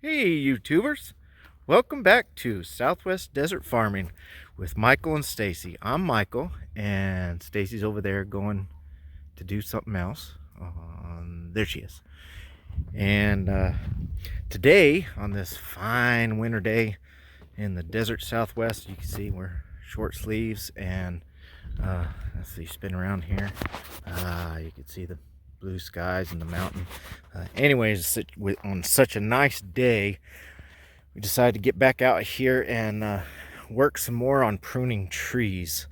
Hey YouTubers, welcome back to Southwest Desert Farming with Michael and Stacey. I'm Michael and Stacey's over there going to do something else. There she is. And today on this fine winter day in the desert Southwest, you can see we're short sleeves and let's see, spin around here. You can see the blue skies and the mountain. Anyways, on such a nice day, we decided to get back out here and work some more on pruning trees.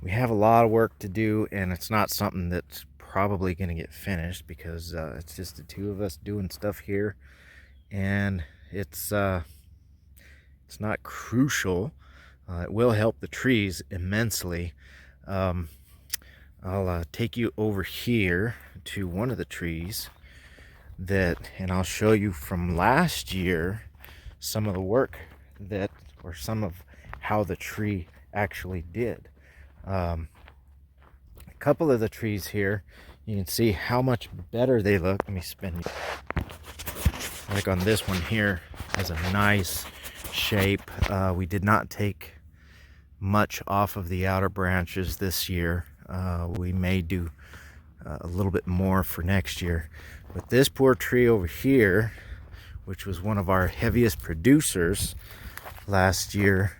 We have a lot of work to do, and it's not something that's probably going to get finished because it's just the two of us doing stuff here, and it's not crucial. It will help the trees immensely. I'll take you over here to one of the trees and I'll show you from last year some of the work or some of how the tree actually did. A couple of the trees here, you can see how much better they look. Let me spin you. Like on this one here, has a nice shape. We did not take much off of the outer branches this year. We may do a little bit more for next year, but this poor tree over here, which was one of our heaviest producers last year,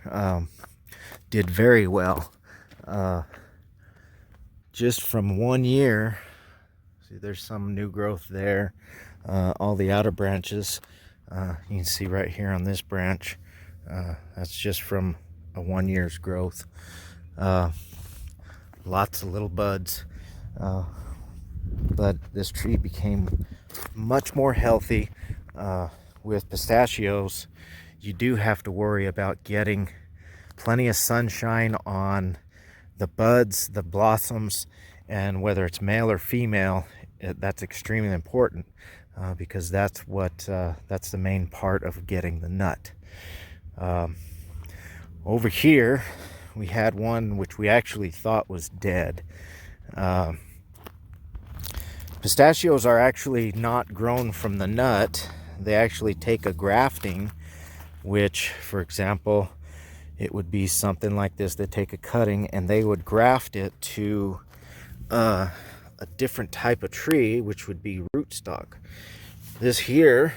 did very well. Just from 1 year, see there's some new growth there. All the outer branches, you can see right here on this branch, that's just from a 1 year's growth. Lots of little buds, but this tree became much more healthy. With pistachios, you do have to worry about getting plenty of sunshine on the buds, the blossoms, and whether it's male or female, that's extremely important because that's the main part of getting the nut. Over here we had one which we actually thought was dead. Pistachios are actually not grown from the nut. They actually take a grafting, which, for example, it would be something like this. They take a cutting and they would graft it to a different type of tree, which would be rootstock. This here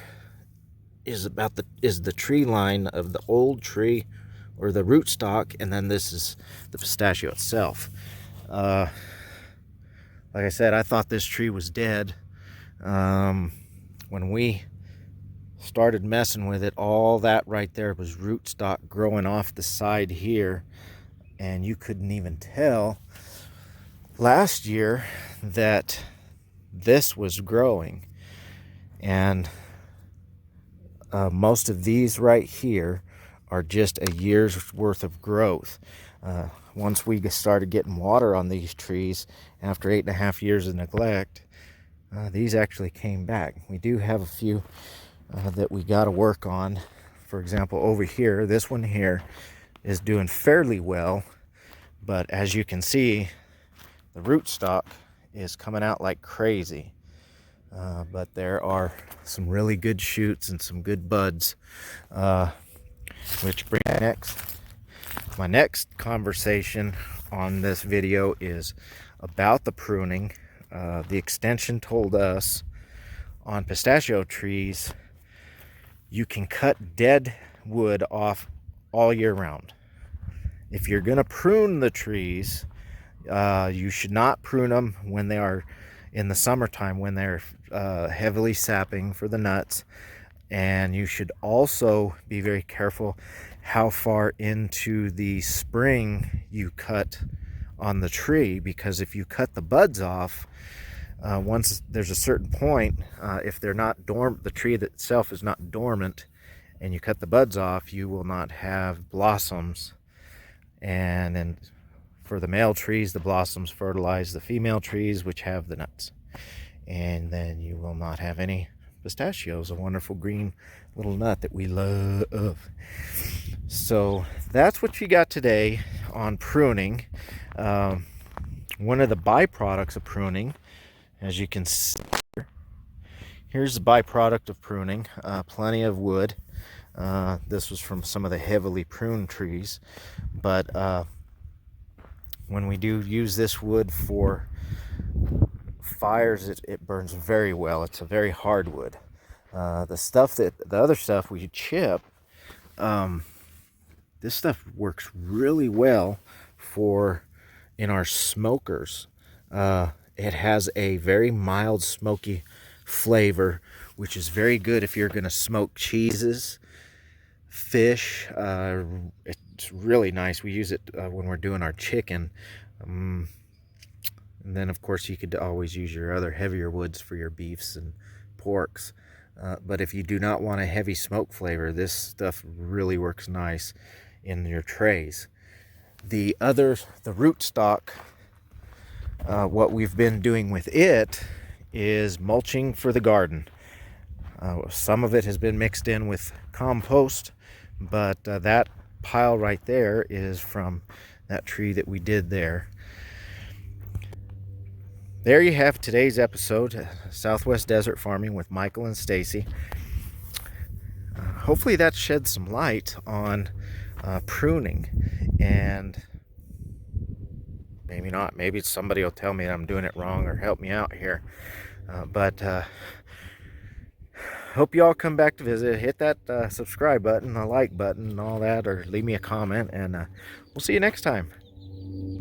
is the tree line of the old tree, or the rootstock, and then this is the pistachio itself. Like I said, I thought this tree was dead. When we started messing with it, all that right there was rootstock growing off the side here, and you couldn't even tell last year that this was growing. And most of these right here are just a year's worth of growth. Once we started getting water on these trees after 8.5 years of neglect, these actually came back. We do have a few that we got to work on. For example, over here, this one here is doing fairly well, but as you can see, the rootstock is coming out like crazy. But there are some really good shoots and some good buds, which brings my next conversation on this video is about the pruning. The extension told us on pistachio trees you can cut dead wood off all year round. If you're going to prune the trees, you should not prune them when they are in the summertime, when they're heavily sapping for the nuts. And you should also be very careful how far into the spring you cut on the tree, because if you cut the buds off, once there's a certain point, if they're not dormant, the tree itself is not dormant, and you cut the buds off, you will not have blossoms. And then for the male trees, the blossoms fertilize the female trees, which have the nuts, and then you will not have any pistachios, a wonderful green little nut that we love. So that's what you got today on pruning. One of the byproducts of pruning, as you can see, Here's the byproduct of pruning. Plenty of wood. This was from some of the heavily pruned trees, but when we do use this wood for fires, it burns very well. It's a very hard wood. The other stuff we chip, this stuff works really well for in our smokers. It has a very mild smoky flavor, which is very good if you're going to smoke cheeses, fish. It's really nice. We use it when we're doing our chicken. And then of course you could always use your other heavier woods for your beefs and porks. But if you do not want a heavy smoke flavor, this stuff really works nice in your trays. The rootstock, what we've been doing with it is mulching for the garden. Some of it has been mixed in with compost, but that pile right there is from that tree that we did there. There you have today's episode, Southwest Desert Farming with Michael and Stacey. Hopefully that sheds some light on pruning, and maybe not. Maybe somebody will tell me I'm doing it wrong or help me out here. But hope you all come back to visit. Hit that subscribe button, the like button, and all that, or leave me a comment, and we'll see you next time.